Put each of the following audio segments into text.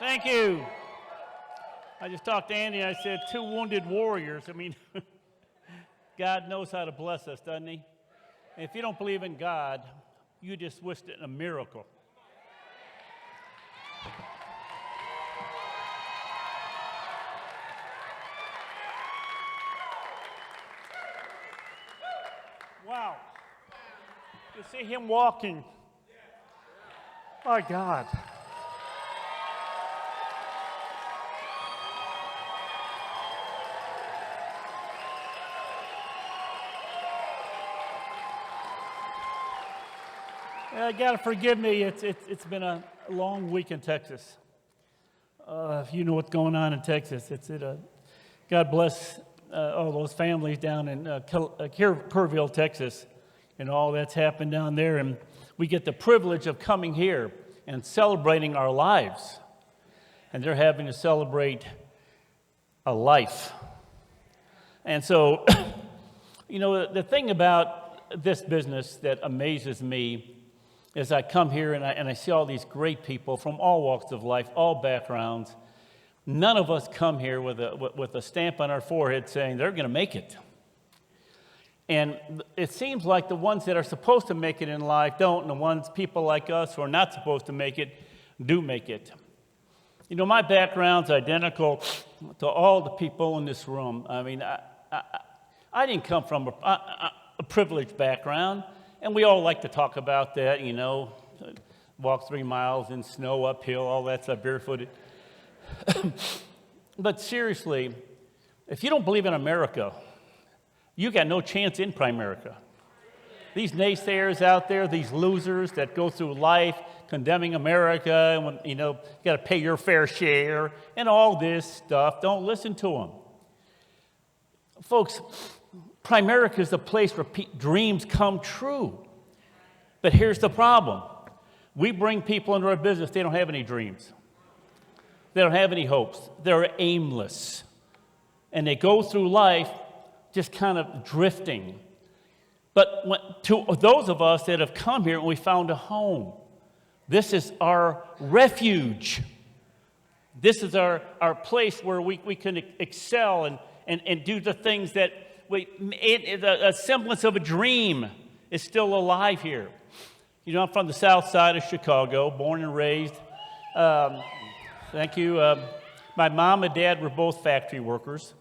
Thank you. I just talked to Andy, and I said, 2 wounded warriors. I mean, God knows how to bless us, doesn't he? And if you don't believe in God, you just wished it a miracle. Wow. You see him walking. My God. You got to forgive me. It's been a long week in Texas. If you know what's going on in Texas, God bless all those families down in Kerrville, Texas, and all that's happened down there. And we get the privilege of coming here and celebrating our lives. And they're having to celebrate a life. And so, the thing about this business that amazes me is I come here and I see all these great people from all walks of life, all backgrounds. None of us come here with a stamp on our forehead saying they're going to make it. And it seems like the ones that are supposed to make it in life don't, and the people like us who are not supposed to make it do make it. My background's identical to all the people in this room. I mean, I didn't come from a privileged background, and we all like to talk about that, walk 3 miles in snow uphill, all that stuff, barefooted. But seriously, if you don't believe in America, you got no chance in Primerica. These naysayers out there, these losers that go through life condemning America, and you got to pay your fair share, and all this stuff, don't listen to them. Folks, Primerica is the place where dreams come true. But here's the problem. We bring people into our business, they don't have any dreams. They don't have any hopes. They're aimless. And they go through life just kind of drifting. But to those of us that have come here and we found a home, this is our refuge. This is our place where we can excel and do the things that a semblance of a dream is still alive here. I'm from the south side of Chicago, born and raised. Thank you. My mom and dad were both factory workers.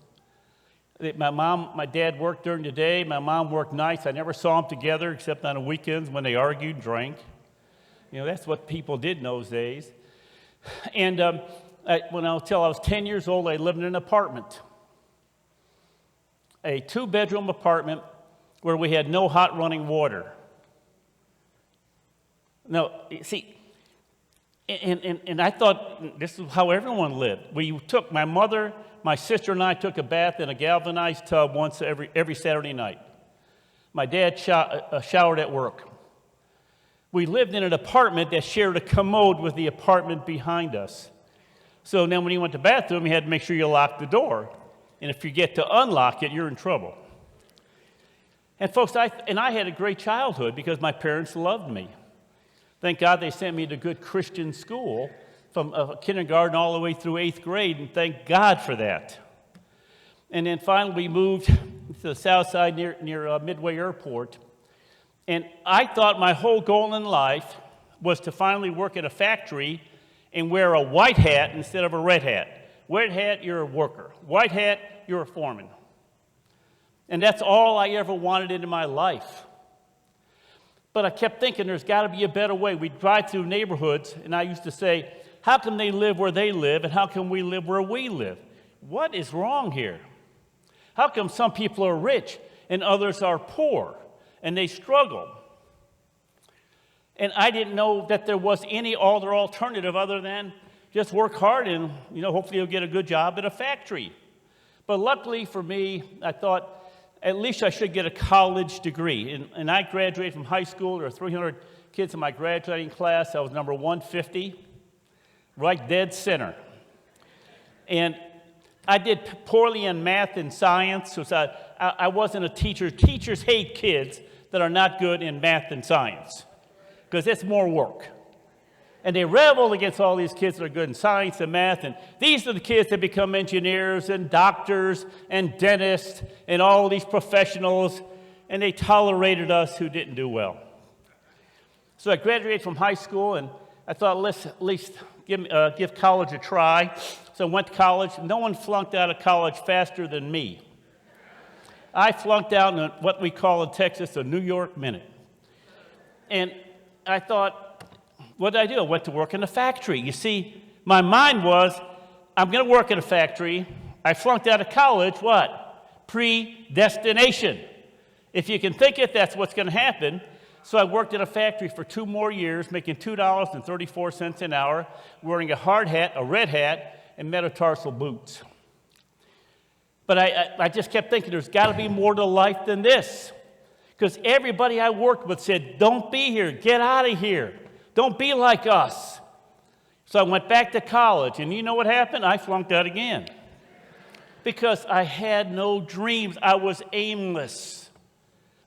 My dad worked during the day. My mom worked nights. I never saw them together except on the weekends when they argued and drank. That's what people did in those days. And until I was 10 years old, I lived in an apartment. A 2-bedroom apartment where we had no hot running water. No, see, and I thought this is how everyone lived. My mother, my sister, and I took a bath in a galvanized tub once every Saturday night. My dad showered at work. We lived in an apartment that shared a commode with the apartment behind us. So then when you went to the bathroom, you had to make sure you locked the door. And if you get to unlock it, you're in trouble. And folks, I had a great childhood because my parents loved me. Thank God they sent me to good Christian school from kindergarten all the way through 8th grade, and thank God for that. And then finally we moved to the south side near Midway Airport. And I thought my whole goal in life was to finally work at a factory and wear a white hat instead of a red hat. Red hat, you're a worker. White hat, you're a foreman. And that's all I ever wanted in my life. But I kept thinking there's got to be a better way. We'd drive through neighborhoods, and I used to say, how come they live where they live, and how come we live where we live? What is wrong here? How come some people are rich and others are poor, and they struggle? And I didn't know that there was any other alternative other than just work hard and, hopefully you'll get a good job at a factory. But luckily for me, I thought, at least I should get a college degree. And I graduated from high school. There were 300 kids in my graduating class. I was number 150, right dead center. And I did poorly in math and science, so I wasn't a teacher. Teachers hate kids that are not good in math and science because it's more work. And they rebel against all these kids that are good in science and math. And these are the kids that become engineers and doctors and dentists and all these professionals. And they tolerated us who didn't do well. So I graduated from high school, and I thought, let's at least give college a try. So I went to college. No one flunked out of college faster than me. I flunked out in what we call in Texas a New York minute. And I thought, what did I do? I went to work in a factory. You see, my mind was, I'm going to work in a factory. I flunked out of college, what? Predestination. If you can think it, that's what's going to happen. So I worked in a factory for 2 more years, making $2.34 an hour, wearing a hard hat, a red hat, and metatarsal boots. But I just kept thinking, there's got to be more to life than this. Because everybody I worked with said, don't be here, get out of here. Don't be like us. So I went back to college, and you know what happened? I flunked out again. Because I had no dreams. I was aimless.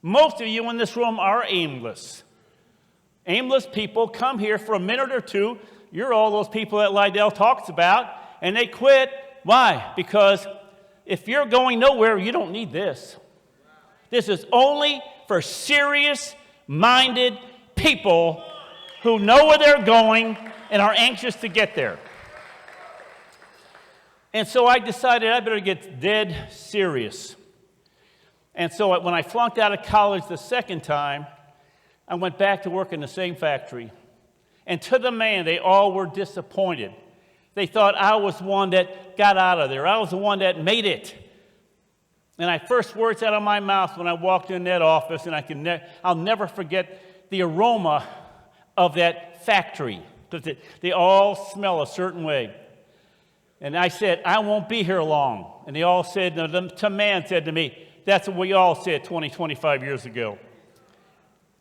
Most of you in this room are aimless. Aimless people come here for a minute or two. You're all those people that Lydell talks about, and they quit. Why? Because if you're going nowhere, you don't need this. This is only for serious-minded people who know where they're going and are anxious to get there. And so I decided I better get dead serious. And so when I flunked out of college the second time, I went back to work in the same factory. And to the man, they all were disappointed. They thought I was the one that got out of there. I was the one that made it. And my first words out of my mouth when I walked in that office, and I'll never forget the aroma of that factory, because they all smell a certain way. And I said, I won't be here long. And they all said, no, the man said to me, that's what we all said 20, 25 years ago.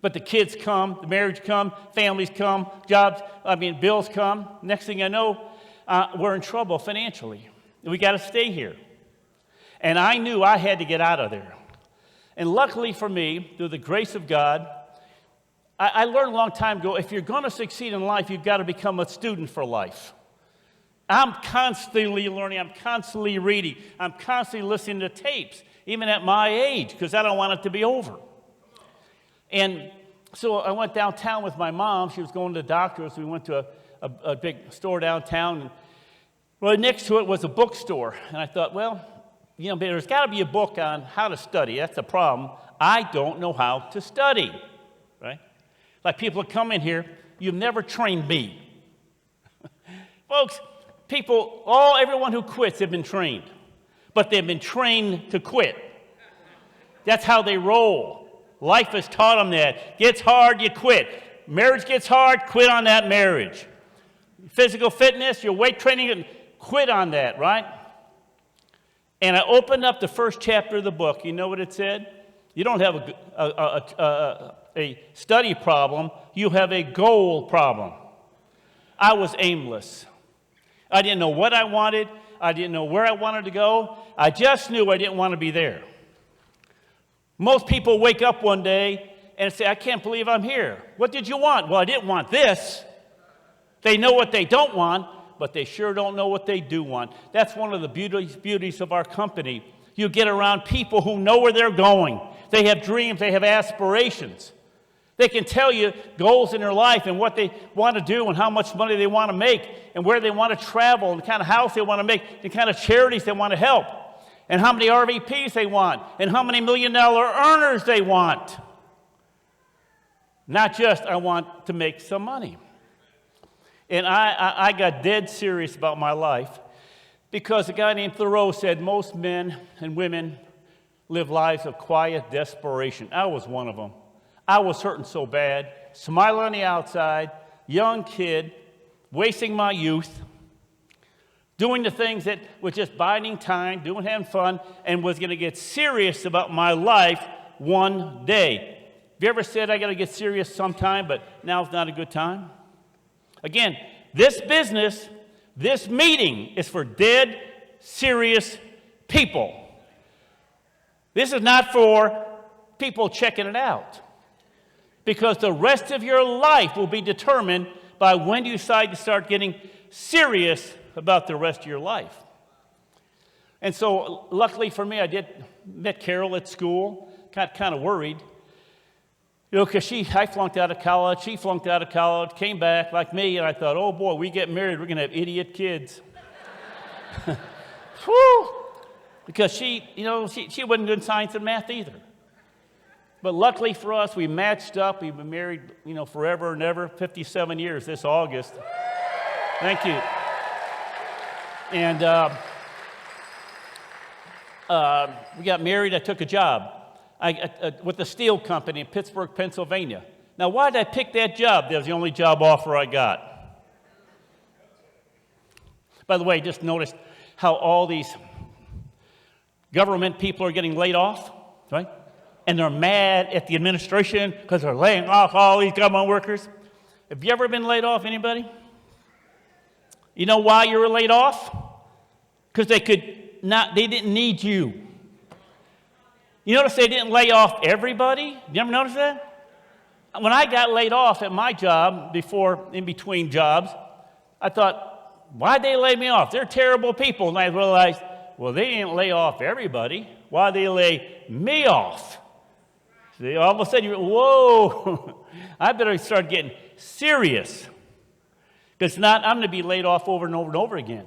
But the kids come, the marriage come, families come, bills come. Next thing I know, we're in trouble financially. We got to stay here. And I knew I had to get out of there. And luckily for me, through the grace of God, I learned a long time ago, if you're going to succeed in life, you've got to become a student for life. I'm constantly learning. I'm constantly reading. I'm constantly listening to tapes, even at my age, because I don't want it to be over. And so I went downtown with my mom. She was going to the doctor's. We went to a big store downtown. And right next to it was a bookstore. And I thought, well, there's got to be a book on how to study. That's the problem. I don't know how to study, right? Like people come in here, you've never trained me. Folks, everyone who quits have been trained. But they've been trained to quit. That's how they roll. Life has taught them that. Gets hard, you quit. Marriage gets hard, quit on that marriage. Physical fitness, your weight training, quit on that, right? And I opened up the first chapter of the book. You know what it said? You don't have a study problem. You have a goal problem. I was aimless. I didn't know what I wanted. I didn't know where I wanted to go. I just knew I didn't want to be there. Most people wake up one day and say, I can't believe I'm here. What did you want? Well, I didn't want this. They know what they don't want, but they sure don't know what they do want. That's one of the beauties of our company. You get around people who know where they're going. They have dreams. They have aspirations. They can tell you goals in their life and what they want to do and how much money they want to make and where they want to travel and the kind of house they want to make, the kind of charities they want to help, and how many RVPs they want and how many $1 million earners they want. Not just, I want to make some money. And I got dead serious about my life because a guy named Thoreau said most men and women live lives of quiet desperation. I was one of them. I was hurting so bad, smiling on the outside, young kid, wasting my youth, doing the things that were just biding time, having fun, and was going to get serious about my life one day. Have you ever said, I got to get serious sometime, but now's not a good time? Again, this business, this meeting is for dead, serious people. This is not for people checking it out. Because the rest of your life will be determined by when you decide to start getting serious about the rest of your life. And so, luckily for me, met Carol at school. Got kind of worried, because I flunked out of college. She flunked out of college, came back like me, and I thought, oh boy, we get married, we're going to have idiot kids. Whew! Because she wasn't good in science and math either. But luckily for us, we matched up. We've been married, forever and ever, 57 years this August. Thank you. And we got married. I took a job with a steel company in Pittsburgh, Pennsylvania. Now, why did I pick that job? That was the only job offer I got. By the way, just noticed how all these government people are getting laid off, right? And they're mad at the administration because they're laying off all these government workers. Have you ever been laid off, anybody? You know why you were laid off? Because they didn't need you. You notice they didn't lay off everybody? You ever notice that? When I got laid off at my job, in between jobs, I thought, why'd they lay me off? They're terrible people. And I realized, well, they didn't lay off everybody. Why'd they lay me off? See, all of a sudden, whoa, I better start getting serious. Because I'm going to be laid off over and over and over again.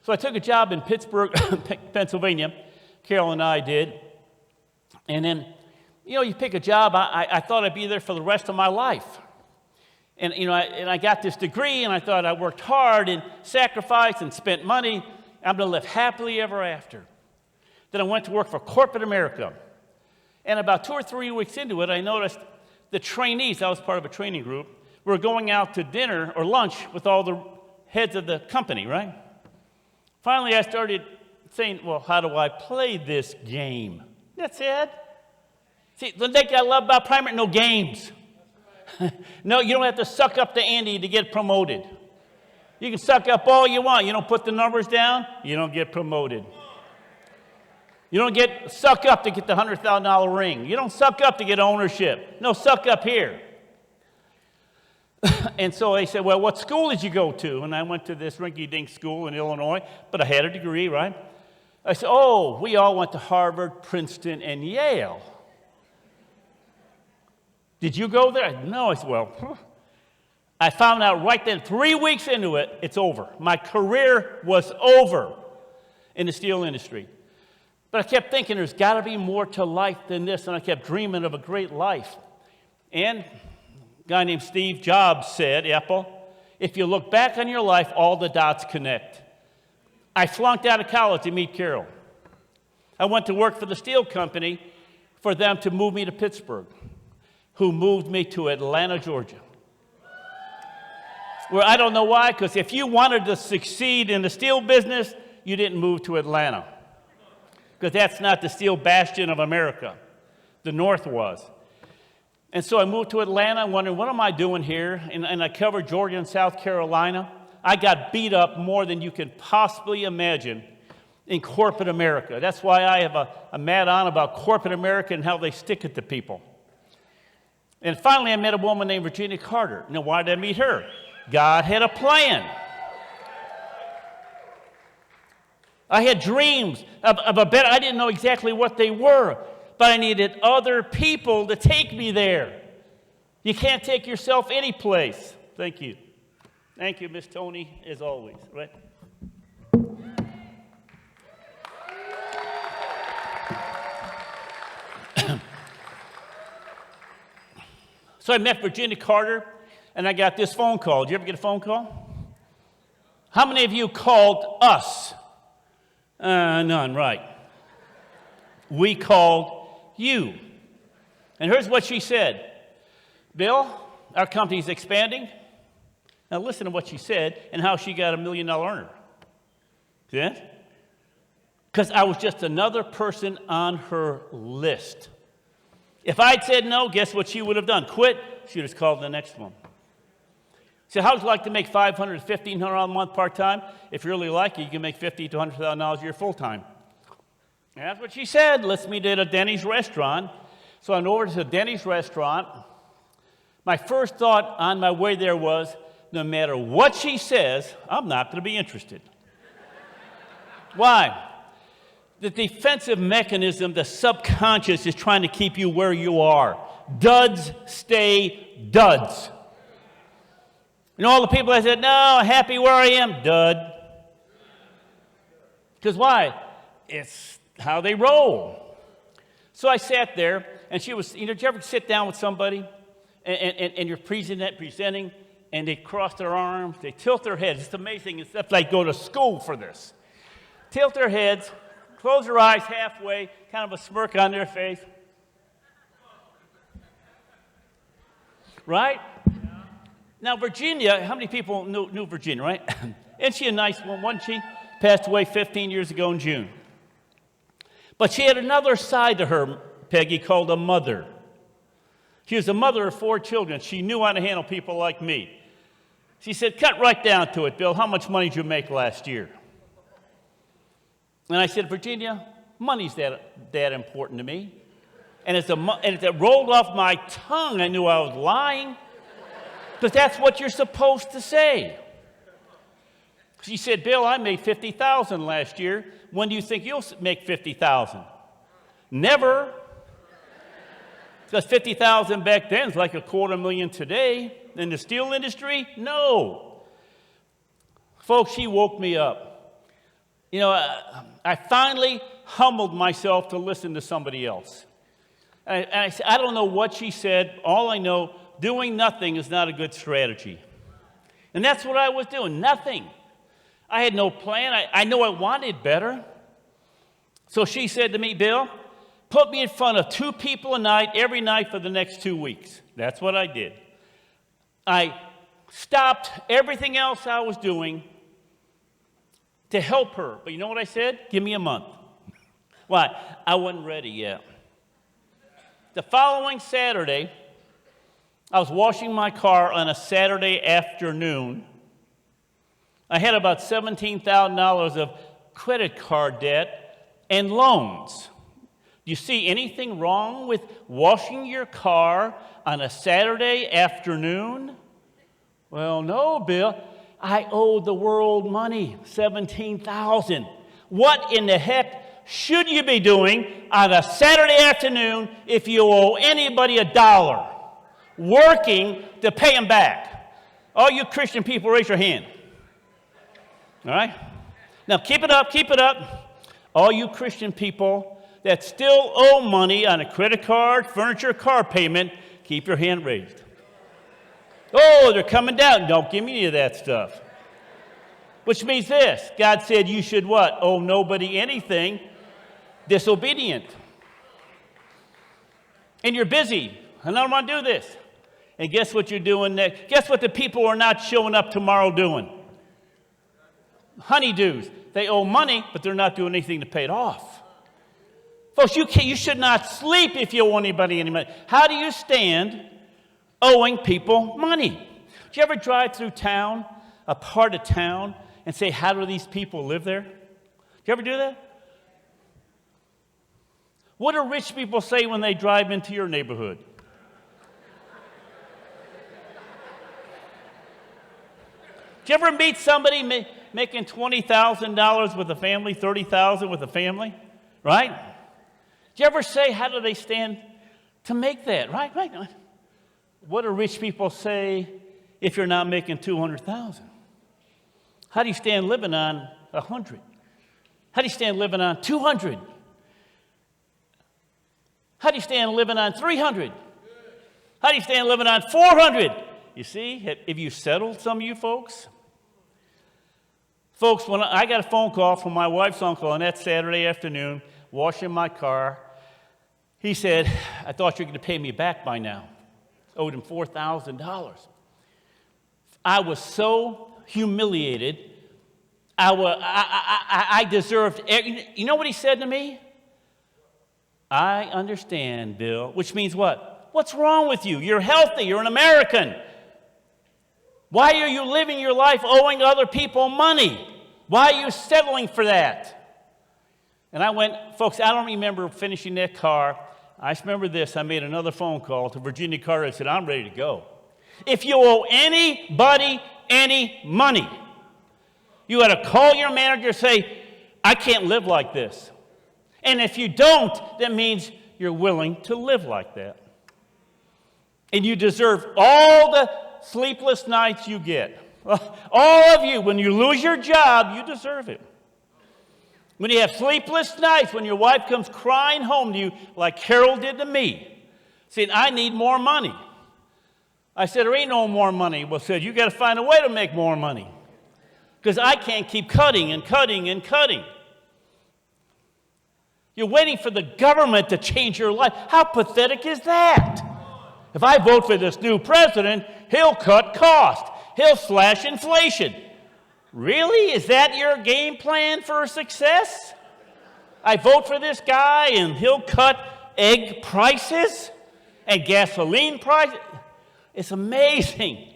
So I took a job in Pittsburgh, Pennsylvania. Carol and I did. And then, you pick a job. I thought I'd be there for the rest of my life. And, I got this degree, and I thought I worked hard and sacrificed and spent money. I'm going to live happily ever after. Then I went to work for corporate America. And about 2 or 3 weeks into it, I noticed the trainees, I was part of a training group, were going out to dinner or lunch with all the heads of the company, right? Finally, I started saying, well, how do I play this game? That's it. See, the thing I love about primary, no games. No, you don't have to suck up to Andy to get promoted. You can suck up all you want. You don't put the numbers down, you don't get promoted. You don't suck up to get the $100,000 ring. You don't suck up to get ownership. No, suck up here. And so they said, well, what school did you go to? And I went to this rinky-dink school in Illinois, but I had a degree, right? I said, oh, we all went to Harvard, Princeton, and Yale. Did you go there? No. I said, well, I found out right then, 3 weeks into it, it's over. My career was over in the steel industry. But I kept thinking there's got to be more to life than this, and I kept dreaming of a great life. And a guy named Steve Jobs said, Apple, if you look back on your life, all the dots connect. I flunked out of college to meet Carol. I went to work for the steel company for them to move me to Pittsburgh, who moved me to Atlanta, Georgia. Well, I don't know why, because if you wanted to succeed in the steel business, you didn't move to Atlanta. Because that's not the steel bastion of America. The North was. And so I moved to Atlanta, wondering, what am I doing here? And I covered Georgia and South Carolina. I got beat up more than you can possibly imagine in corporate America. That's why I have a mad on about corporate America and how they stick it to people. And finally, I met a woman named Virginia Carter. Now, why did I meet her? God had a plan. I had dreams of a better, I didn't know exactly what they were, but I needed other people to take me there. You can't take yourself any place. Thank you. Thank you, Miss Tony, as always, right? So I met Virginia Carter, and I got this phone call. Did you ever get a phone call? How many of you called us? None, right. We called you. And here's what she said. Bill, our company's expanding. Now listen to what she said and how she got $1 million earner. See that? Because I was just another person on her list. If I'd said no, guess what she would have done? Quit. She would have called the next one. So how would you like to make $500 to $1,500 a month part-time? If you really like it, you can make $50,000 to $100,000 a year full-time. And that's what she said. Let's meet at a Denny's restaurant. So I went over to the Denny's restaurant. My first thought on my way there was, no matter what she says, I'm not going to be interested. Why? The defensive mechanism, the subconscious, is trying to keep you where you are. Duds stay duds. And all the people that said, no, happy where I am, dud. Because why? It's how they roll. So I sat there, and she was, did you ever sit down with somebody, and you're presenting, and they cross their arms, they tilt their heads. It's amazing. It's stuff like go to school for this. Tilt their heads, close their eyes halfway, kind of a smirk on their face. Right? Now, Virginia, how many people knew Virginia, right? Isn't she a nice one, wasn't she? Passed away 15 years ago in June. But she had another side to her, Peggy, called a mother. She was a mother of 4 children. She knew how to handle people like me. She said, cut right down to it, Bill. How much money did you make last year? And I said, Virginia, money's that important to me. And as it rolled off my tongue, I knew I was lying. Because that's what you're supposed to say. She said, Bill, I made $50,000 last year. When do you think you'll make $50,000? Never. Because $50,000 back then is like $250,000 today. In the steel industry, no. Folks, she woke me up. You know, I finally humbled myself to listen to somebody else. And I said, I don't know what she said. All I know, doing nothing is not a good strategy. And that's what I was doing, nothing. I had no plan. I know I wanted better. So she said to me, Bill, put me in front of 2 people a night, every night for the next 2 weeks. That's what I did. I stopped everything else I was doing to help her. But you know what I said? Give me a month. Why? I wasn't ready yet. The following Saturday, I was washing my car on a Saturday afternoon. I had about $17,000 of credit card debt and loans. Do you see anything wrong with washing your car on a Saturday afternoon? Well, no, Bill. I owe the world money, $17,000. What in the heck should you be doing on a Saturday afternoon if you owe anybody $1? Working to pay them back. All you Christian people, raise your hand. All right? Now, keep it up, keep it up. All you Christian people that still owe money on a credit card, furniture, car payment, keep your hand raised. Oh, they're coming down. Don't give me any of that stuff. Which means this. God said you should what? Owe nobody anything. Disobedient. And you're busy. And I don't want to do this. And guess what you're doing next? Guess what the people who are not showing up tomorrow doing? Honeydews. They owe money, but they're not doing anything to pay it off. Folks, you should not sleep if you owe anybody any money. How do you stand owing people money? Do you ever drive through town, a part of town, and say, how do these people live there? Do you ever do that? What do rich people say when they drive into your neighborhood? Do you ever meet somebody making $20,000 with a family, $30,000 with a family? Right? Do you ever say, how do they stand to make that? Right? What do rich people say if you're not making $200,000? How do you stand living on $100,000? How do you stand living on $200,000? How do you stand living on $300,000? How do you stand living on $400,000? You see, have you settled, some of you folks? Folks, when I got a phone call from my wife's uncle on that Saturday afternoon, washing my car, he said, I thought you were going to pay me back by now. Owed him $4,000. I was so humiliated. I deserved, you know what he said to me? I understand, Bill, which means what? What's wrong with you? You're healthy. You're an American. Why are you living your life owing other people money? Why are you settling for that? And I went, folks, I don't remember finishing that car. I just remember this. I made another phone call to Virginia Carter. I said, I'm ready to go. If you owe anybody any money, you got to call your manager and say, I can't live like this. And if you don't, that means you're willing to live like that. And you deserve all the sleepless nights you get. All of you, when you lose your job, you deserve it. When you have sleepless nights, when your wife comes crying home to you like Carol did to me, saying, I need more money. I said, there ain't no more money. Well, said, you got to find a way to make more money. Because I can't keep cutting and cutting and cutting. You're waiting for the government to change your life. How pathetic is that? If I vote for this new president, he'll cut cost. He'll slash inflation. Really? Is that your game plan for success? I vote for this guy and he'll cut egg prices and gasoline prices. It's amazing.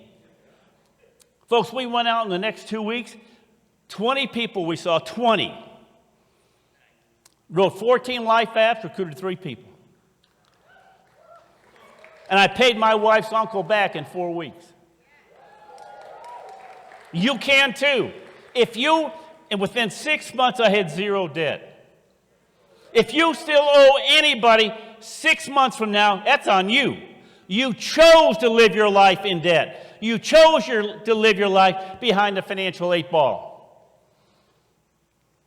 Folks, we went out in the next 2 weeks, 20 people we saw, 20. Wrote 14 life apps, recruited 3 people. And I paid my wife's uncle back in 4 weeks. You can too. And within 6 months, I had 0 debt. If you still owe anybody 6 months from now, that's on you. You chose to live your life in debt. You chose to live your life behind the financial 8 ball.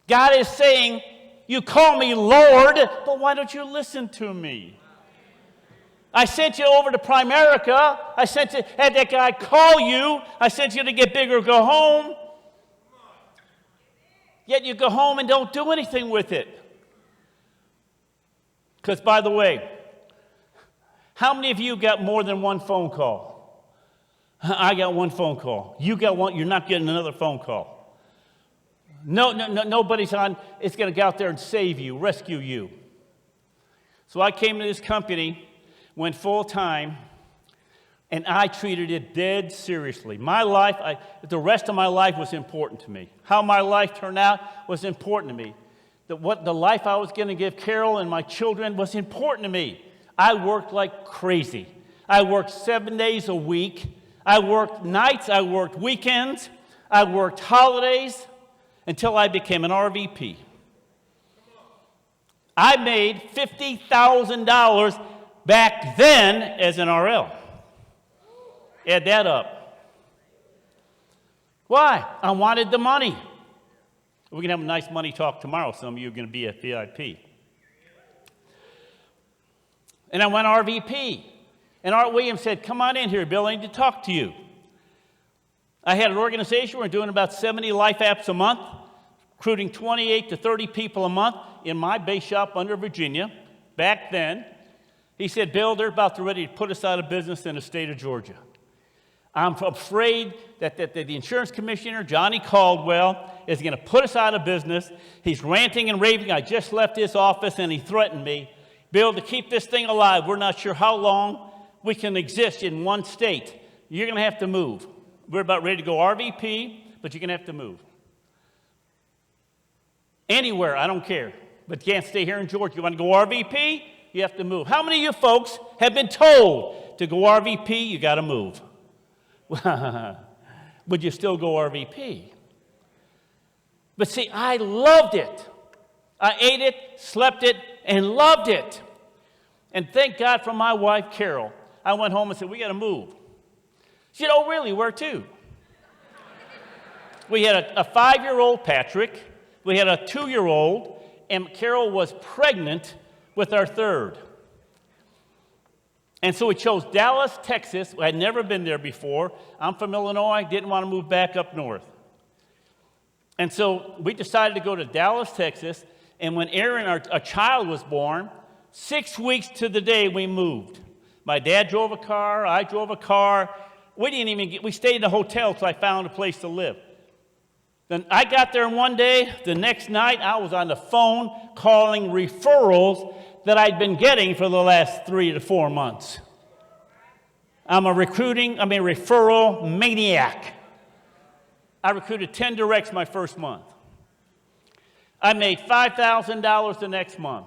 God is saying, you call me Lord, but why don't you listen to me? I sent you over to Primerica. Had that guy call you. I sent you to get bigger, go home. Yet you go home and don't do anything with it. Because, by the way, how many of you got more than one phone call? I got one phone call. You got one. You're not getting another phone call. Nobody's on. It's going to go out there and save you, rescue you. So I came to this company, went full time, and I treated it dead seriously. My life, the rest of my life was important to me. How my life turned out was important to me. The life I was going to give Carol and my children was important to me. I worked like crazy. I worked 7 days a week. I worked nights. I worked weekends. I worked holidays until I became an RVP. I made $50,000 back then as an RL. Add that up. Why? I wanted the money. We're going to have a nice money talk tomorrow. Some of you are going to be a VIP. And I went RVP. And Art Williams said, come on in here, Bill, I need to talk to you. I had an organization. We're doing about 70 life apps a month, recruiting 28 to 30 people a month in my base shop under Virginia. Back then, he said, Bill, they're about to ready to put us out of business in the state of Georgia. I'm afraid that the insurance commissioner, Johnny Caldwell, is going to put us out of business. He's ranting and raving. I just left his office, and he threatened me. Bill, to keep this thing alive, we're not sure how long we can exist in one state. You're going to have to move. We're about ready to go RVP, but you're going to have to move. Anywhere, I don't care. But you can't stay here in Georgia. You want to go RVP? You have to move. How many of you folks have been told to go RVP, you got to move? Would you still go RVP? But see, I loved it. I ate it, slept it, and loved it. And thank God for my wife, Carol. I went home and said, we got to move. She said, oh, really? Where to? We had a 5-year-old, Patrick. We had a 2-year-old, and Carol was pregnant with our 3rd. And so we chose Dallas, Texas. I had never been there before. I'm from Illinois, didn't want to move back up north. And so we decided to go to Dallas, Texas, and when Aaron, our child, was born, 6 weeks to the day we moved. My dad drove a car, I drove a car. We stayed in a hotel until I found a place to live. Then I got there one day. The next night, I was on the phone calling referrals that I'd been getting for the last 3 to 4 months. I'm a referral maniac. I recruited 10 directs my first month. I made $5,000 the next month.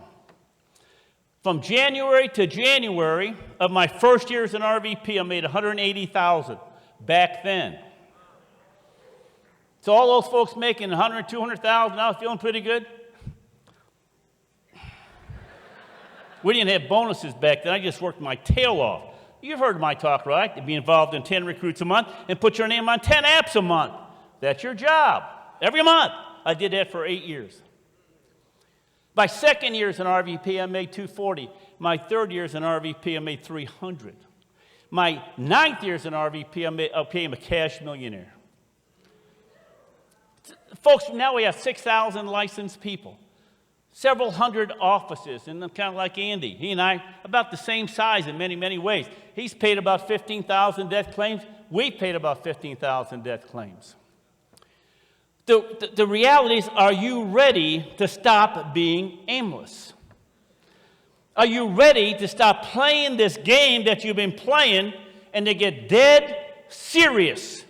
From January to January of my first year as an RVP, I made $180,000 back then. So all those folks making $100,000, $200,000 now feeling pretty good? We didn't have bonuses back then. I just worked my tail off. You've heard my talk, right? To be involved in 10 recruits a month and put your name on 10 apps a month. That's your job. Every month. I did that for 8 years. My second year as an RVP, I made $240. My third year as an RVP, I made $300. My ninth year as an RVP, I became a cash millionaire. Folks, now we have 6,000 licensed people, several hundred offices, and I'm kind of like Andy. He and I about the same size in many, many ways. He's paid about 15,000 death claims. We've paid about 15,000 death claims. The reality is, are you ready to stop being aimless? Are you ready to stop playing this game that you've been playing and to get dead serious?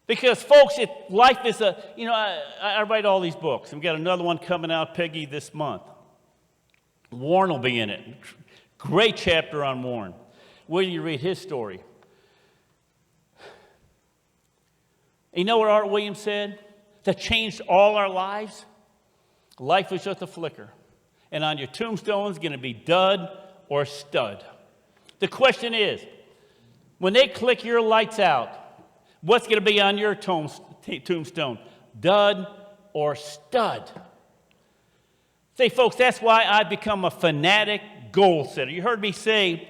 Because, folks, life is I write all these books. We've got another one coming out, Peggy, this month. Warren will be in it. Great chapter on Warren. Where do you read his story? You know what Art Williams said? That changed all our lives? Life was just a flicker. And on your tombstone is going to be dud or stud. The question is, when they click your lights out, what's going to be on your tombstone? Dud or stud? Say, folks, that's why I've become a fanatic goal setter. You heard me say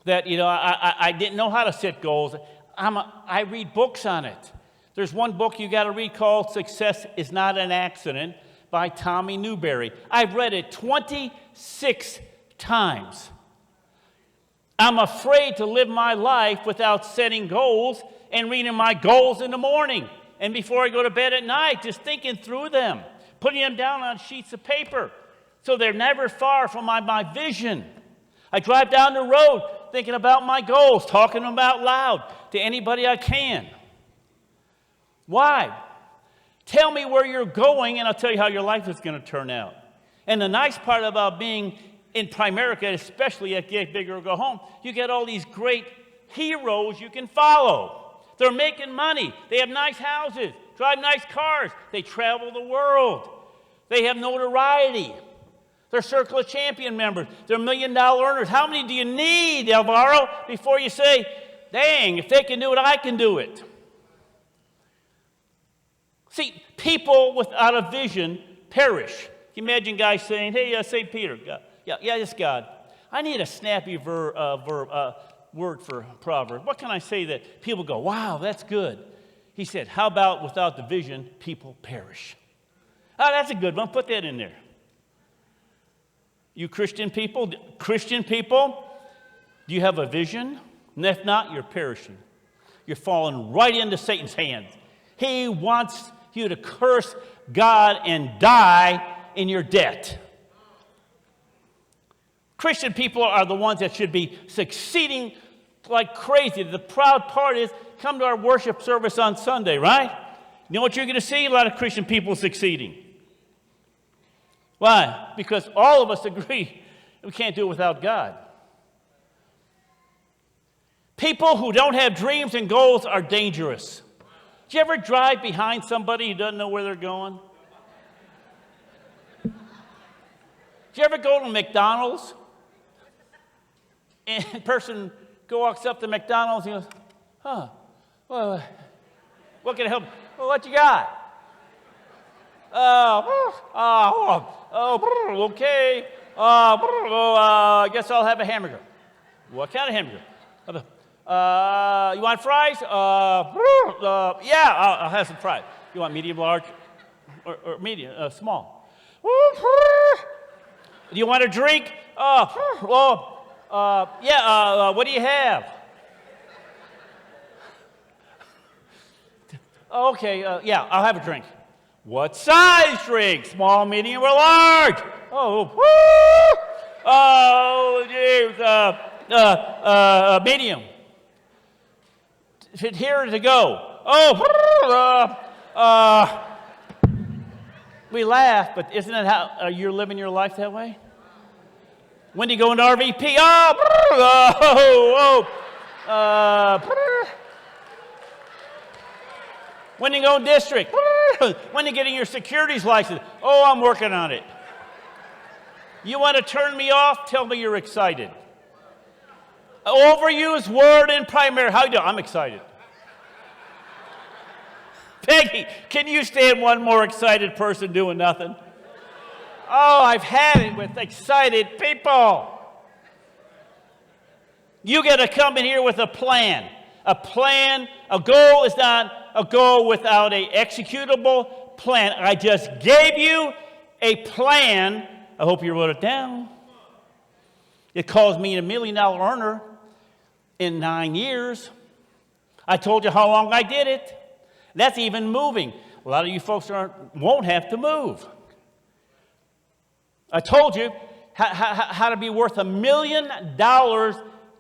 that, I didn't know how to set goals. I read books on it. There's one book you got to read called Success is Not an Accident by Tommy Newberry. I've read it 26 times. I'm afraid to live my life without setting goals and reading my goals in the morning. And before I go to bed at night, just thinking through them, putting them down on sheets of paper so they're never far from my vision. I drive down the road thinking about my goals, talking them out loud to anybody I can. Why? Tell me where you're going, and I'll tell you how your life is going to turn out. And the nice part about being in Primerica, especially at Get Big or Go Home, you get all these great heroes you can follow. They're making money. They have nice houses, drive nice cars. They travel the world. They have notoriety. They're Circle of Champion members. They're $1 million earners. How many do you need, Alvaro, before you say, dang, if they can do it, I can do it? See, people without a vision perish. Can you imagine guys saying, hey, St. Peter, God, yeah, it's God. I need a snappy word for proverb. What can I say that people go, wow, that's good? He said, how about without the vision, people perish? Oh, that's a good one. Put that in there. You Christian people, do you have a vision? And if not, you're perishing. You're falling right into Satan's hands. He wants you to curse God and die in your debt. Christian people are the ones that should be succeeding like crazy. The proud part is, come to our worship service on Sunday, right? You know what you're going to see? A lot of Christian people succeeding. Why? Because all of us agree we can't do it without God. People who don't have dreams and goals are dangerous. Do you ever drive behind somebody who doesn't know where they're going? Do you ever go to McDonald's and a person walks up to McDonald's and goes, well, what can I help? Well, what you got? Okay. I guess I'll have a hamburger. What kind of hamburger? You want fries? Yeah, I'll have some fries. You want medium, large, or medium, small? Do you want a drink? What do you have? Okay, yeah, I'll have a drink. What size drink? Small, medium, or large? Medium. Here to go. We laugh, but isn't it how you're living your life that way? When you go into RVP, when you go district, when you're getting your securities license, I'm working on it. You want to turn me off? Tell me you're excited. Overused word in primary. How you doing? I'm excited. Peggy, can you stand one more excited person doing nothing? Oh, I've had it with excited people. You got to come in here with a plan. A plan, a goal is not a goal without an executable plan. I just gave you a plan. I hope you wrote it down. It caused me $1 million earner in 9 years. I told you how long I did it. That's even moving. A lot of you folks won't have to move. I told you how to be worth $1 million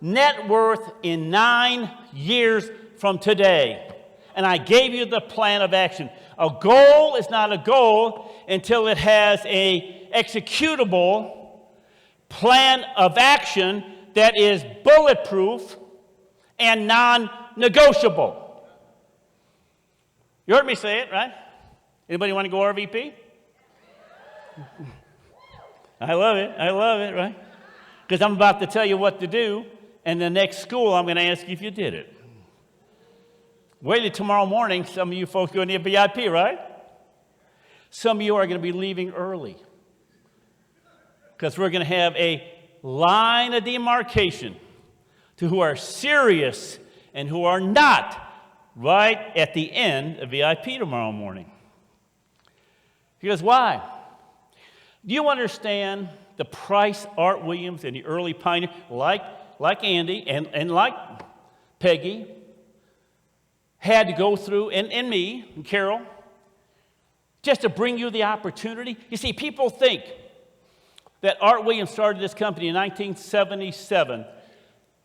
net worth in 9 years from today. And I gave you the plan of action. A goal is not a goal until it has an executable plan of action that is bulletproof and non-negotiable. You heard me say it, right? Anybody want to go RVP? I love it, right? Because I'm about to tell you what to do, and the next school I'm going to ask you if you did it. Wait till tomorrow morning, some of you folks going to be a VIP, right? Some of you are going to be leaving early. Because we're going to have a line of demarcation to who are serious and who are not right at the end of VIP tomorrow morning. Because why? Do you understand the price Art Williams and the early pioneer, like Andy and like Peggy, had to go through, and me and Carol, just to bring you the opportunity? You see, people think that Art Williams started this company in 1977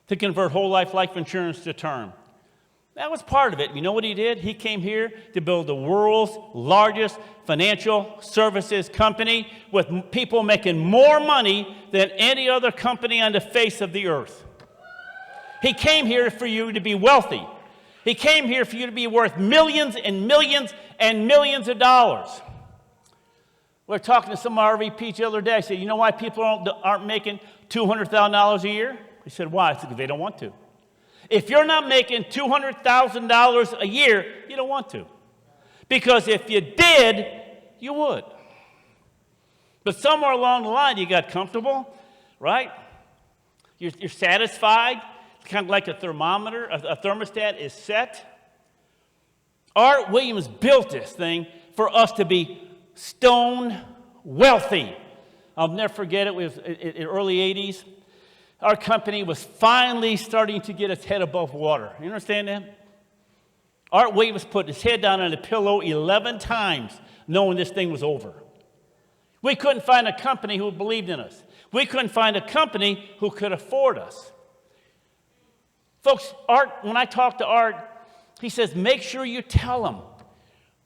to convert whole life insurance to term. That was part of it. You know what he did? He came here to build the world's largest financial services company with people making more money than any other company on the face of the earth. He came here for you to be wealthy. He came here for you to be worth millions and millions and millions of dollars. We were talking to some RVPs the other day. I said, you know why people aren't making $200,000 a year? He said, why? I said, because they don't want to. If you're not making $200,000 a year, you don't want to. Because if you did, you would. But somewhere along the line, you got comfortable, right? You're satisfied. It's kind of like a thermometer. A thermostat is set. Art Williams built this thing for us to be stone wealthy. I'll never forget it. It was in the early 80s. Our company was finally starting to get its head above water. You understand that? Art Williams put his head down on the pillow 11 times, knowing this thing was over. We couldn't find a company who believed in us. We couldn't find a company who could afford us. Folks, Art, when I talk to Art, he says, make sure you tell him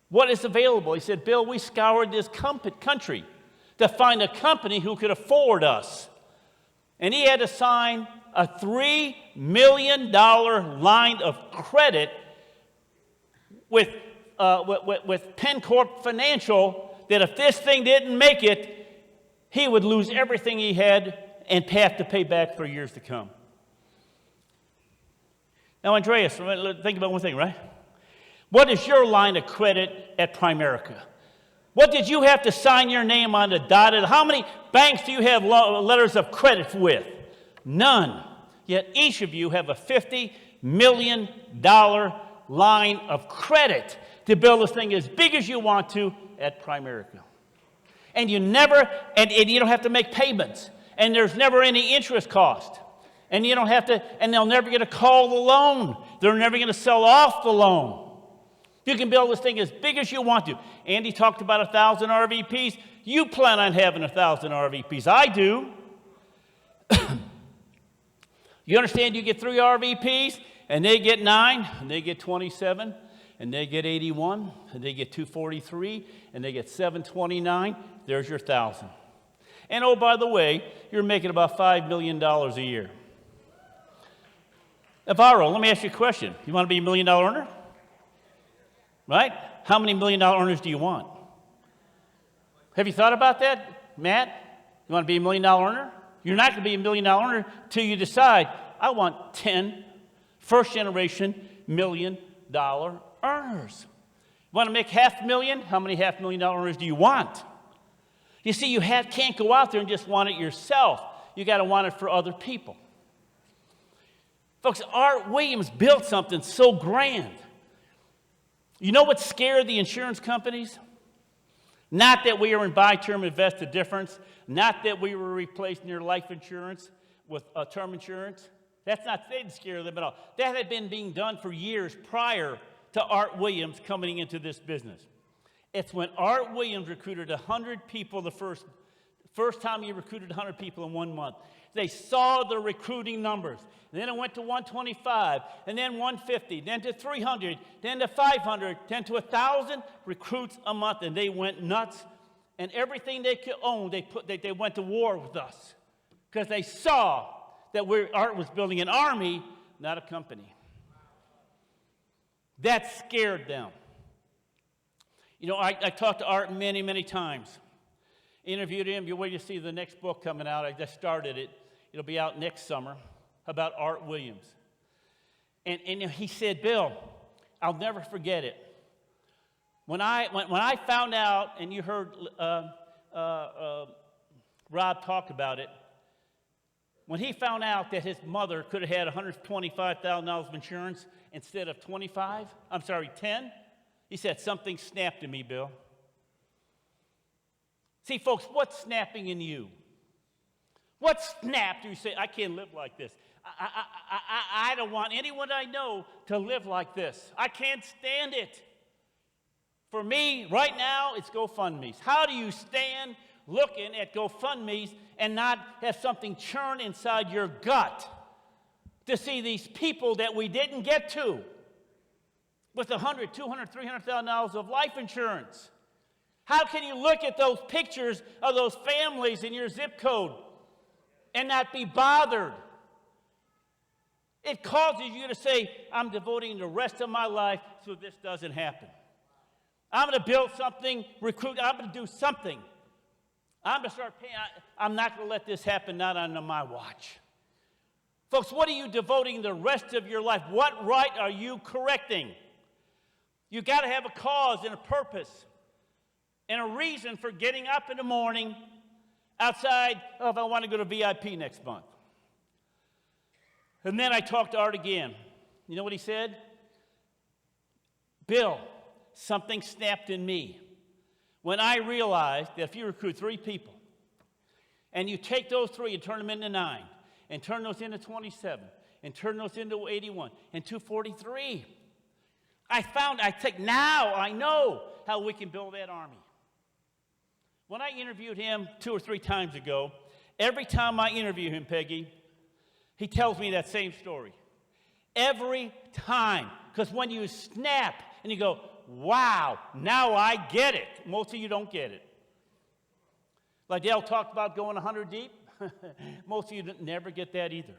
what is available. He said, Bill, we scoured this country to find a company who could afford us. And he had to sign a $3 million line of credit with PenCorp Financial, that if this thing didn't make it, he would lose everything he had and have to pay back for years to come. Now, Andreas, think about one thing, right? What is your line of credit at Primerica? What did you have to sign your name on the dotted? How many banks do you have letters of credit with? None. Yet each of you have a $50 million line of credit to build this thing as big as you want to at Primerica. And you never, and you don't have to make payments. And there's never any interest cost. And you don't have to, and they'll never get a call the loan. They're never going to sell off the loan. You can build this thing as big as you want to. Andy talked about 1,000 RVPs. You plan on having 1,000 RVPs. I do. You understand you get 3 RVPs, and they get 9, and they get 27, and they get 81, and they get 243, and they get 729. There's your 1,000. And oh, by the way, you're making about $5 million a year. Navarro, let me ask you a question. You want to be a $1 million earner? Right? How many $1 million earners do you want? Have you thought about that, Matt? You want to be a $1 million earner? You're not going to be a $1 million earner until you decide, I want 10 first-generation $1 million earners. Want to make $500,000? How many $500,000 earners do you want? You see, you can't go out there and just want it yourself. You got to want it for other people. Folks, Art Williams built something so grand. You know what scared the insurance companies? Not that we were in buy term invest the difference, not that we were replacing your life insurance with term insurance. That didn't scare them at all. That had been being done for years prior to Art Williams coming into this business. It's when Art Williams recruited 100 people the first time he recruited 100 people in 1 month. They saw the recruiting numbers. And then it went to 125, and then 150, then to 300, then to 500, then to 1,000 recruits a month, and they went nuts. And everything they could own, they went to war with us because they saw that Art was building an army, not a company. That scared them. You know, I talked to Art many, many times. Interviewed him. You'll wait to see the next book coming out. I just started it. It'll be out next summer about Art Williams. And he said, Bill, I'll never forget it. When I found out, and you heard Rob talk about it, when he found out that his mother could have had $125,000 of insurance instead of 10, he said, something snapped in me, Bill. See, folks, what's snapping in you? What snapped? You say, I can't live like this. I don't want anyone I know to live like this. I can't stand it. For me, right now, it's GoFundMe's. How do you stand looking at GoFundMe's and not have something churn inside your gut to see these people that we didn't get to with $100,000, $200,000, $300,000 of life insurance? How can you look at those pictures of those families in your zip code and not be bothered? It causes you to say, I'm devoting the rest of my life so this doesn't happen. I'm going to build something, recruit, I'm going to do something. I'm going to start paying. I'm not going to let this happen, not on my watch. Folks, what are you devoting the rest of your life? What right are you correcting? You've got to have a cause and a purpose and a reason for getting up in the morning outside of, I want to go to VIP next month. And then I talked to Art again. You know what he said? Bill, something snapped in me when I realized that if you recruit 3 people and you take those 3 and turn them into 9 and turn those into 27 and turn those into 81 and 243, now I know how we can build that army. When I interviewed him 2 or 3 times ago, every time I interview him, Peggy, he tells me that same story. Every time. Because when you snap and you go, wow, now I get it. Most of you don't get it. Like Dale talked about going 100 deep. Most of you never get that either.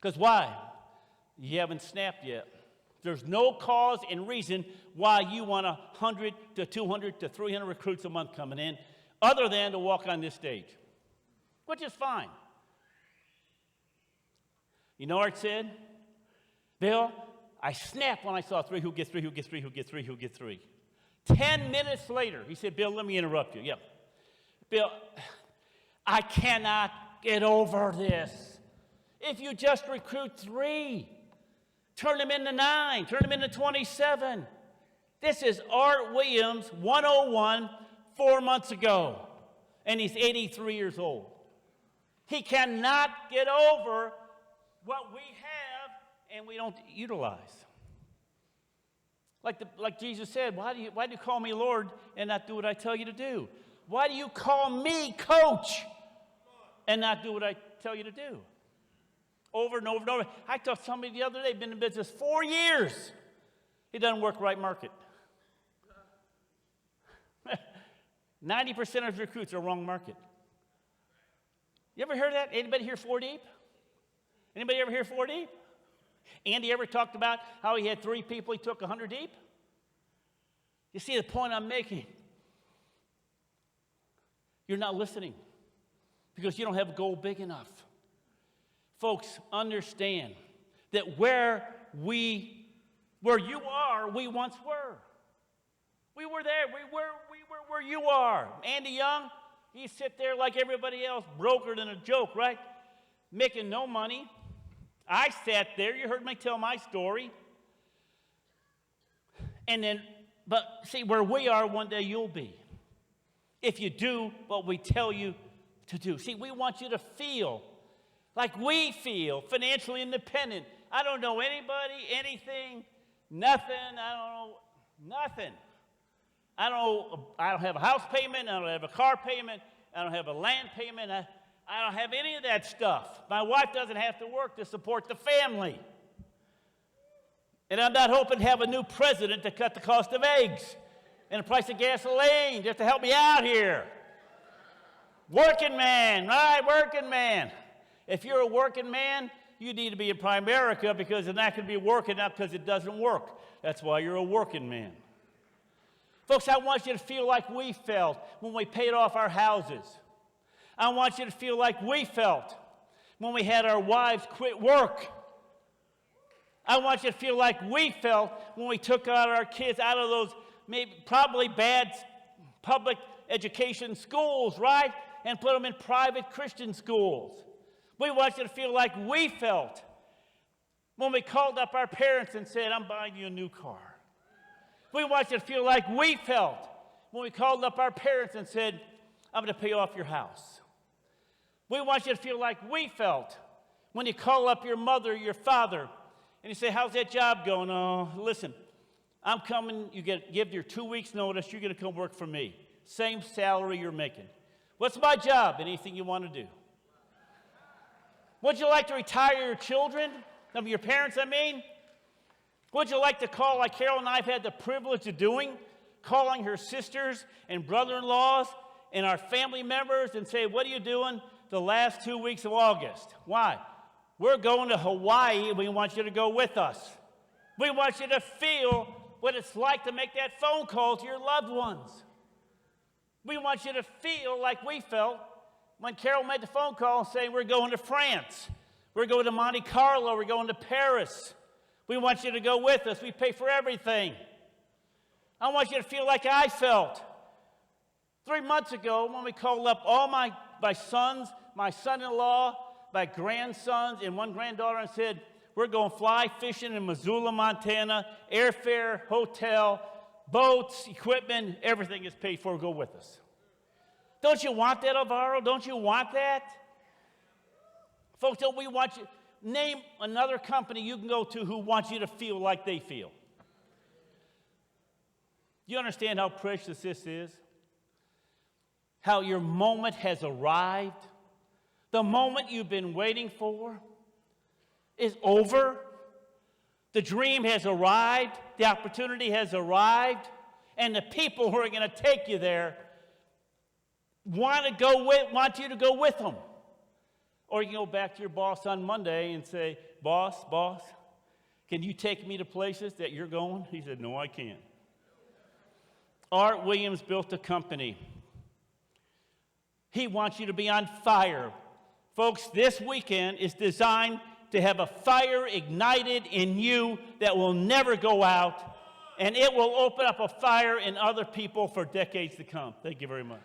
Because why? You haven't snapped yet. There's no cause and reason why you want 100 to 200 to 300 recruits a month coming in other than to walk on this stage, which is fine. You know what Art said? Bill, I snapped when I saw 3 who gets 3, who gets 3, who gets 3, who gets 3. 10 minutes later, he said, Bill, let me interrupt you. Yep. Bill, I cannot get over this. If you just recruit 3, turn them into 9, turn them into 27. This is Art Williams, 101, 4 months ago, and he's 83 years old. He cannot get over what we have and we don't utilize. Like Jesus said, why do you call me Lord and not do what I tell you to do? Why do you call me coach and not do what I tell you to do? Over and over and over. I talked to somebody the other day, been in business 4 years. He doesn't work right market. 90% of recruits are wrong market. You ever heard that? Anybody here 4 deep? Anybody ever hear 4 deep? Andy ever talked about how he had 3 people he took 100 deep? You see the point I'm making? You're not listening because you don't have a goal big enough. Folks, understand that where you are, we once were. We were there. We were where you are. Andy Young, he sit there like everybody else, brokered in a joke, right? Making no money. I sat there. You heard me tell my story. But see, where we are, one day you'll be. If you do what we tell you to do. See, we want you to feel like we feel, financially independent. I don't know anybody, anything, nothing. I don't know nothing. I don't have a house payment. I don't have a car payment. I don't have a land payment. I don't have any of that stuff. My wife doesn't have to work to support the family. And I'm not hoping to have a new president to cut the cost of eggs and the price of gasoline just to help me out here. Working man, right? Working man. If you're a working man, you need to be in Primerica because you're not going to be working out because it doesn't work. That's why you're a working man. Folks, I want you to feel like we felt when we paid off our houses. I want you to feel like we felt when we had our wives quit work. I want you to feel like we felt when we took out our kids out of those probably bad public education schools, right? And put them in private Christian schools. We want you to feel like we felt when we called up our parents and said, I'm buying you a new car. We want you to feel like we felt when we called up our parents and said, I'm going to pay off your house. We want you to feel like we felt when you call up your mother or your father and you say, how's that job going? Oh, listen, I'm coming. You give your 2 weeks notice. You're going to come work for me. Same salary you're making. What's my job? Anything you want to do. Would you like to retire your children? Your parents, I mean? Would you like to call, like Carol and I have had the privilege of doing, calling her sisters and brother-in-laws and our family members and say, what are you doing the last 2 weeks of August? Why? We're going to Hawaii and we want you to go with us. We want you to feel what it's like to make that phone call to your loved ones. We want you to feel like we felt when Carol made the phone call saying we're going to France, we're going to Monte Carlo, we're going to Paris. We want you to go with us. We pay for everything. I want you to feel like I felt 3 months ago when we called up all my sons, my son-in-law, my grandsons, and one granddaughter and said, we're going fly fishing in Missoula, Montana, airfare, hotel, boats, equipment, everything is paid for. Go with us. Don't you want that, Alvaro? Don't you want that? Folks, don't we want you? Name another company you can go to who wants you to feel like they feel. You understand how precious this is? How your moment has arrived? The moment you've been waiting for is over. The dream has arrived. The opportunity has arrived. And the people who are going to take you there want you to go with them. Or you can go back to your boss on Monday and say, boss, can you take me to places that you're going? He said, no, I can't. Art Williams built a company. He wants you to be on fire. Folks, this weekend is designed to have a fire ignited in you that will never go out, and it will open up a fire in other people for decades to come. Thank you very much.